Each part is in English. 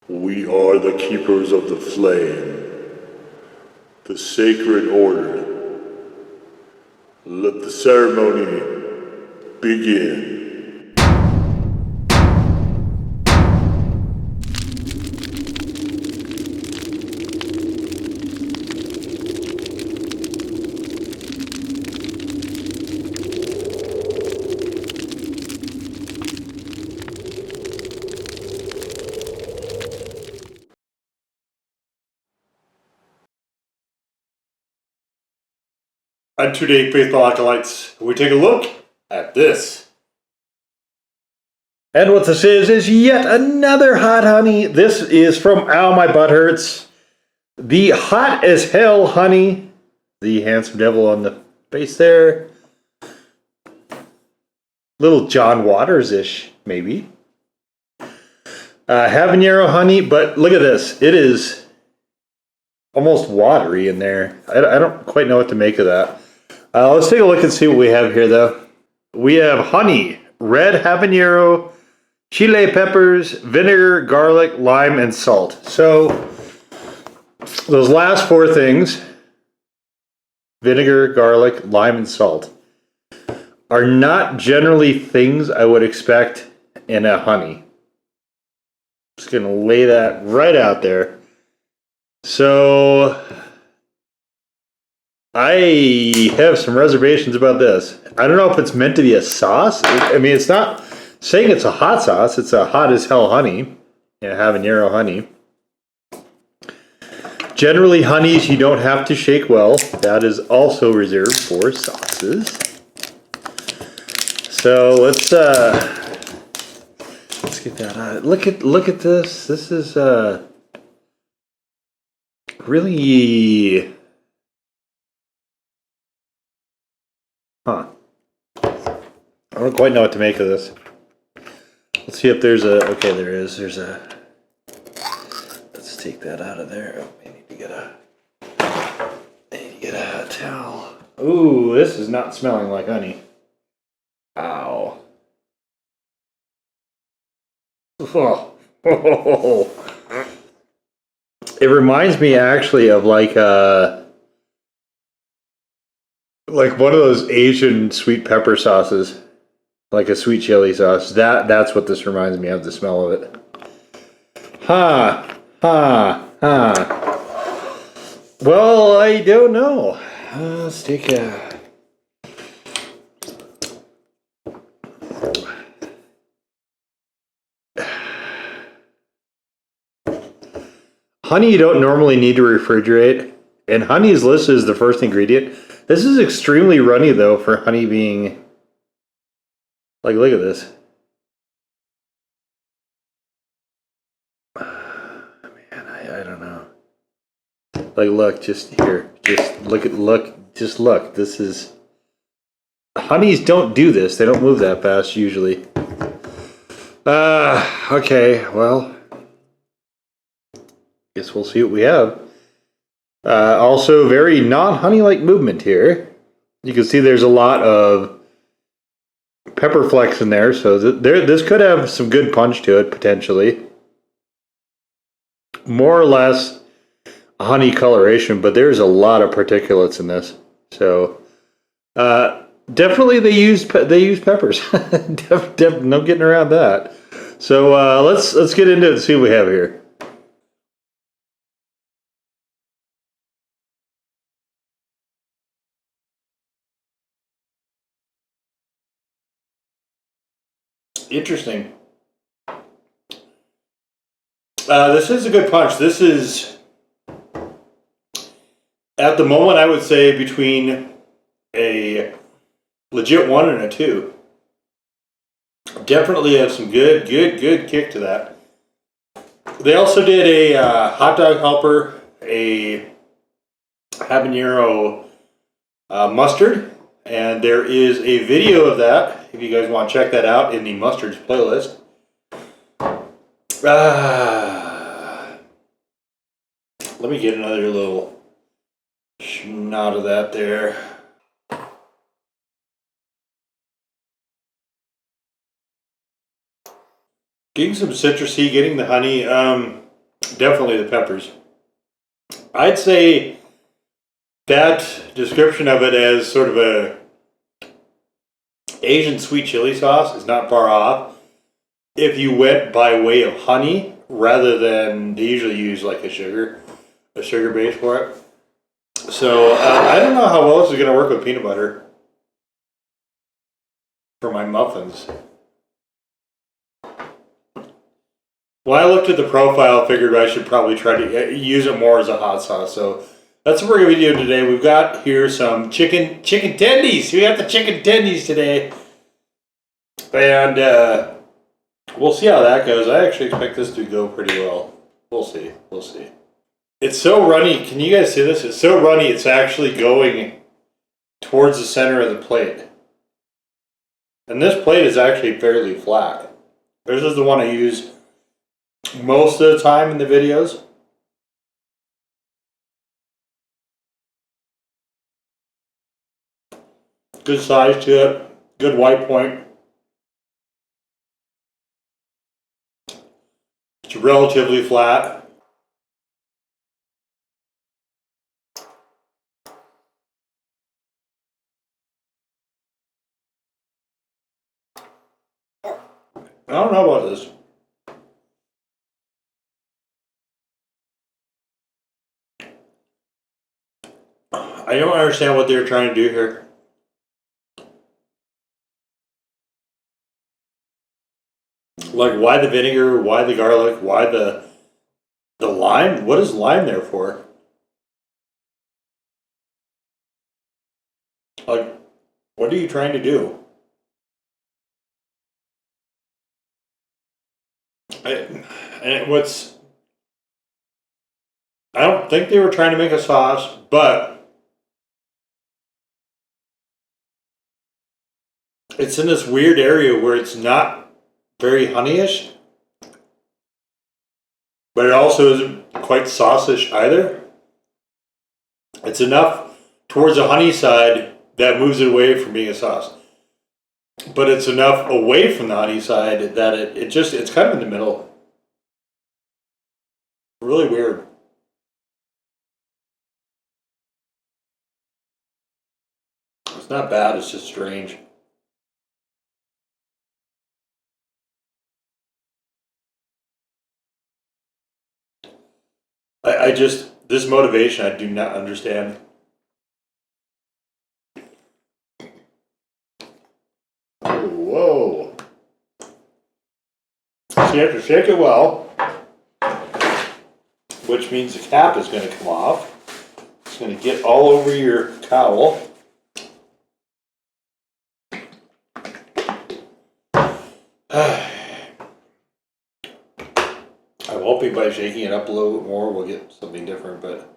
We are the keepers of the flame, the sacred order. Let the ceremony begin. And today, faithful acolytes, we take a look at this. And what this is yet another hot honey. This is from Ow My Butt Hurts. The hot as hell honey. The handsome devil on the face there. Little John Waters-ish, maybe. Habanero honey, but look at this. It is almost watery in there. I don't quite know what to make of that. Let's take a look and see what we have here, though. We have honey, red habanero, chile peppers, vinegar, garlic, lime, and salt. So, those last four things, vinegar, garlic, lime, and salt, are not generally things I would expect in a honey. Just going to lay that right out there. So, I have some reservations about this. I don't know if it's meant to be a sauce. I mean, it's not saying it's a hot sauce. It's a hot as hell honey. Yeah, habanero honey. Generally, honeys you don't have to shake well. That is also reserved for sauces. So let's get that out. Look at this. This is really. Huh. I don't quite know what to make of this. Let's see if there's a... Okay, there is. There's a... Let's take that out of there. Oh, I need to get a towel. Ooh, this is not smelling like honey. Ow. Oh. It reminds me actually of like one of those Asian sweet pepper sauces, like a sweet chili sauce. That's what this reminds me of, the smell of it. Well, I don't know. Let's take a... Honey you don't normally need to refrigerate, and honey is listed as the first ingredient. This is extremely runny, though, for honey being... Like, look at this. Man, I don't know. Like, look, just here. Just look. This is... Honeys don't do this. They don't move that fast, usually. Okay, well... Guess we'll see what we have. Also, very non-honey-like movement here. You can see there's a lot of pepper flecks in there, so this could have some good punch to it, potentially. More or less a honey coloration, but there's a lot of particulates in this. So, definitely they use peppers. No getting around that. So, let's get into it and see what we have here. Interesting. This is a good punch. This is, at the moment, I would say between a legit 1 and a 2. Definitely have some good kick to that. They also did a hot dog helper, a habanero mustard, and there is a video of that if you guys want to check that out in the mustards playlist. Let me get another little snot of that there. Getting some citrusy, getting the honey. Definitely the peppers. I'd say that description of it as sort of a Asian sweet chili sauce is not far off. If you went by way of honey rather than they usually use like a sugar base for it. So I don't know how well this is going to work with peanut butter for my muffins. When I looked at the profile, I figured I should probably try to use it more as a hot sauce. So that's what we're going to be doing today. We've got here some chicken tendies. We got the chicken tendies today. And we'll see how that goes. I actually expect this to go pretty well. We'll see. It's so runny. Can you guys see this? It's so runny, it's actually going towards the center of the plate. And this plate is actually fairly flat. This is the one I use most of the time in the videos. Good size to it. Good white point. It's relatively flat. I don't know about this. I don't understand what they're trying to do here. Like, why the vinegar? Why the garlic? Why the lime? What is lime there for? Like, what are you trying to do? I don't think they were trying to make a sauce, but it's in this weird area where it's not very honeyish, but it also isn't quite sauce-ish either. It's enough towards the honey side that moves it away from being a sauce. But it's enough away from the honey side that it's kind of in the middle. Really weird. It's not bad, it's just strange. This motivation I do not understand. Oh, whoa. So you have to shake it well, which means the cap is going to come off. It's going to get all over your cowl. I'm hoping by shaking it up a little bit more we'll get something different, but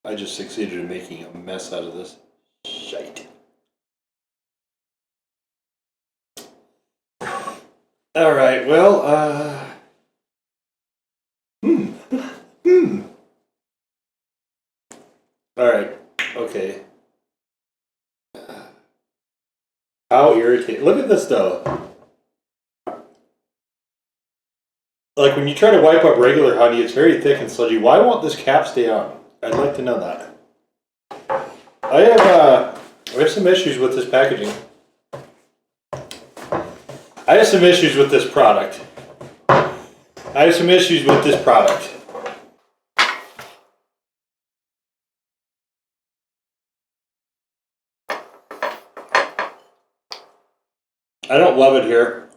I just succeeded in making a mess out of this shite. Alright, well, Alright, okay. How irritating. Look at this though. Like when you try to wipe up regular honey, it's very thick and sludgy. Why won't this cap stay on? I'd like to know that. I have some issues with this packaging. I have some issues with this product. I don't love it here.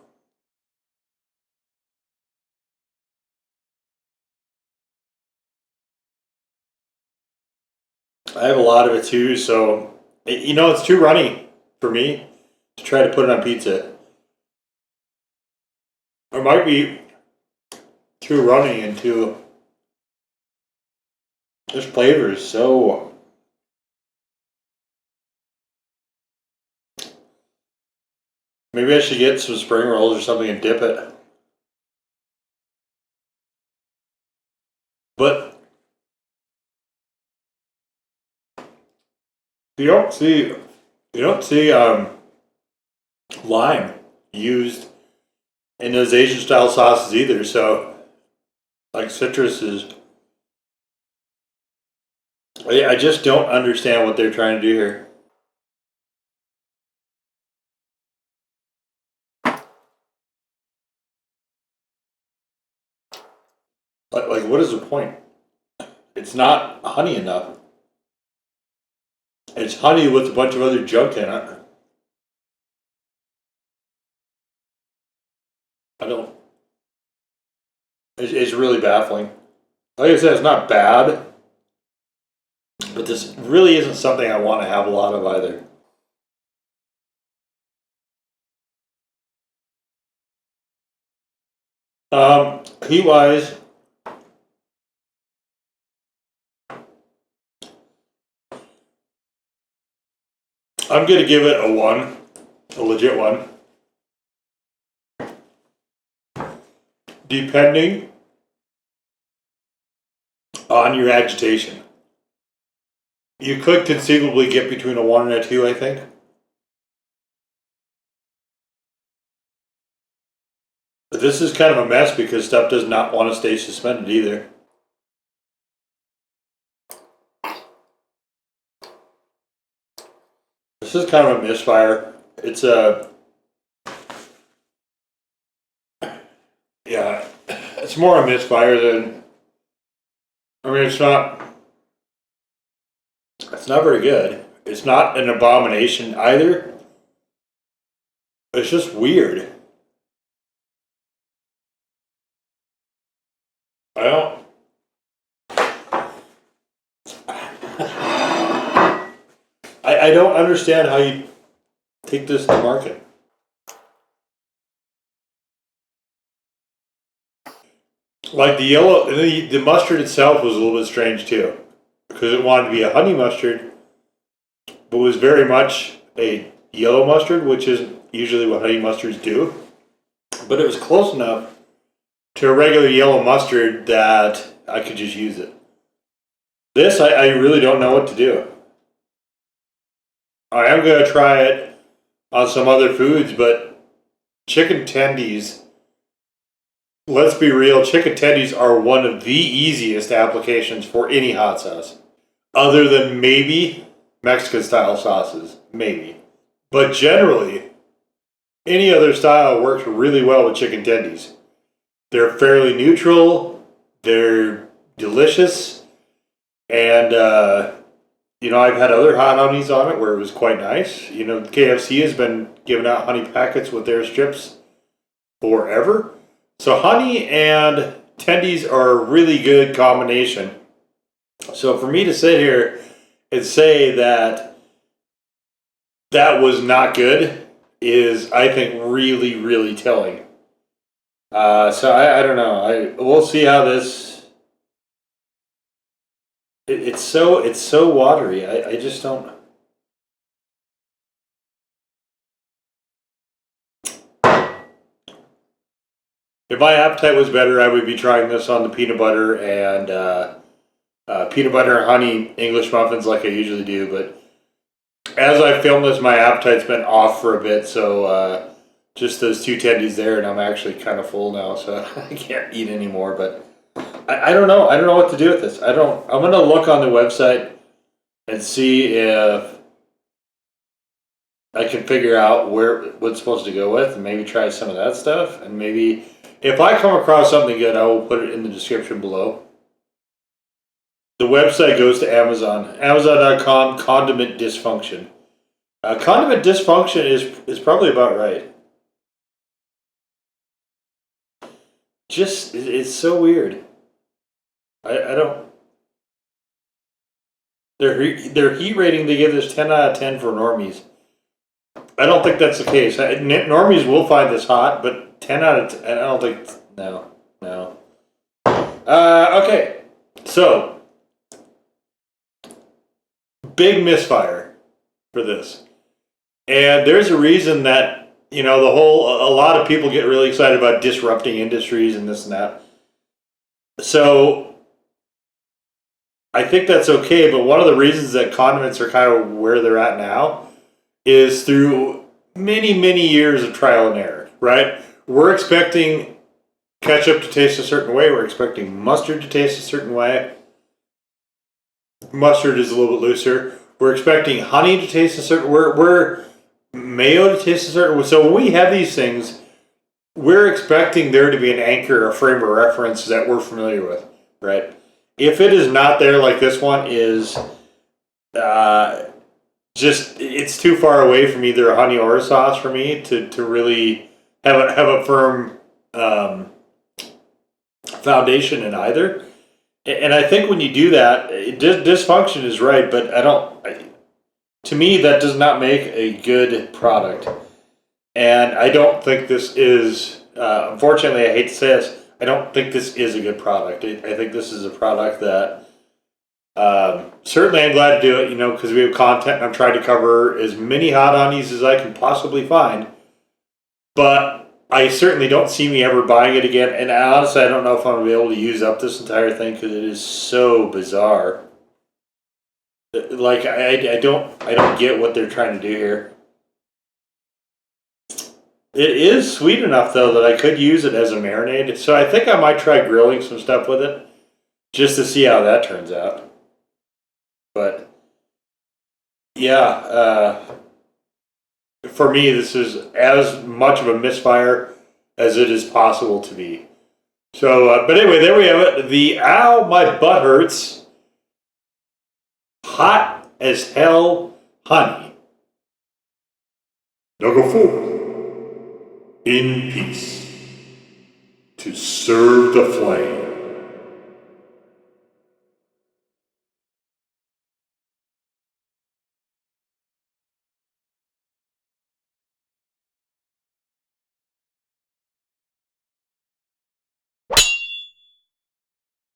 I have a lot of it too, so it's too runny for me to try to put it on pizza. It might be too runny and too. This flavor is so. Maybe I should get some spring rolls or something and dip it. But you don't see lime used in those Asian style sauces either. So Like citrus is. I just don't understand what they're trying to do here. Like what is the point? It's not honey enough. It's honey with a bunch of other junk in it. I don't. It's really baffling. Like I said, it's not bad, but this really isn't something I want to have a lot of either. Heat wise, I'm gonna give it a 1, a legit 1. Depending on your agitation. You could conceivably get between a 1 and a 2, I think. But this is kind of a mess because stuff does not want to stay suspended either. This is kind of a misfire. It's a... Yeah, it's more a misfire than... I mean, it's not very good. It's not an abomination either. It's just weird. I don't... I don't understand how you take this to market. Like the yellow, the mustard itself was a little bit strange too, because it wanted to be a honey mustard, but was very much a yellow mustard, which is usually what honey mustards do. But it was close enough to a regular yellow mustard that I could just use it. This, I really don't know what to do. I am going to try it on some other foods, but chicken tendies, let's be real, chicken tendies are one of the easiest applications for any hot sauce. Other than maybe Mexican style sauces, maybe. But generally, any other style works really well with chicken tendies. They're fairly neutral, they're delicious, and I've had other hot honeys on it where it was quite nice. KFC has been giving out honey packets with their strips forever. So honey and tendies are a really good combination. So for me to sit here and say that was not good is, I think, really, really telling. So I don't know. We'll see how this... It's so watery. I just don't... If my appetite was better, I would be trying this on the peanut butter and peanut butter and honey English muffins like I usually do. But as I film this, my appetite's been off for a bit. So just those 2 tendies there, and I'm actually kind of full now, so I can't eat anymore. But I don't know. I don't know what to do with this. I'm going to look on the website and see if I can figure out what's supposed to go with, and maybe try some of that stuff. And maybe if I come across something good, I will put it in the description below. The website goes to Amazon. Amazon.com, condiment dysfunction. Condiment dysfunction is probably about right. Just, it's so weird. I don't... Their heat rating, they give this 10 out of 10 for normies. I don't think that's the case. Normies will find this hot, but 10 out of 10, I don't think... No. Okay. So, big misfire for this. And there's a reason that, a lot of people get really excited about disrupting industries and this and that. So, I think that's okay, but one of the reasons that condiments are kind of where they're at now is through many, many years of trial and error, right? We're expecting ketchup to taste a certain way. We're expecting mustard to taste a certain way. Mustard is a little bit looser. We're expecting honey to taste a certain way. We're mayo to taste a certain way. So when we have these things, we're expecting there to be an anchor, a frame of reference that we're familiar with, right? If it is not there, like this one is, it's too far away from either a honey or a sauce for me to really have a firm foundation in either. And I think when you do that, dysfunction is right, but to me, that does not make a good product. And I don't think this is, unfortunately, I hate to say this, I don't think this is a good product. I think this is a product that, certainly I'm glad to do it, because we have content and I'm trying to cover as many hot honeys as I can possibly find. But I certainly don't see me ever buying it again. And honestly, I don't know if I'm going to be able to use up this entire thing because it is so bizarre. Like, I don't get what they're trying to do here. It is sweet enough, though, that I could use it as a marinade. So I think I might try grilling some stuff with it just to see how that turns out. But, yeah, for me, this is as much of a misfire as it is possible to be. So, but anyway, there we have it. The Ow, My Butt Hurts Hot as Hell Honey. Now go forth in peace to serve the flame.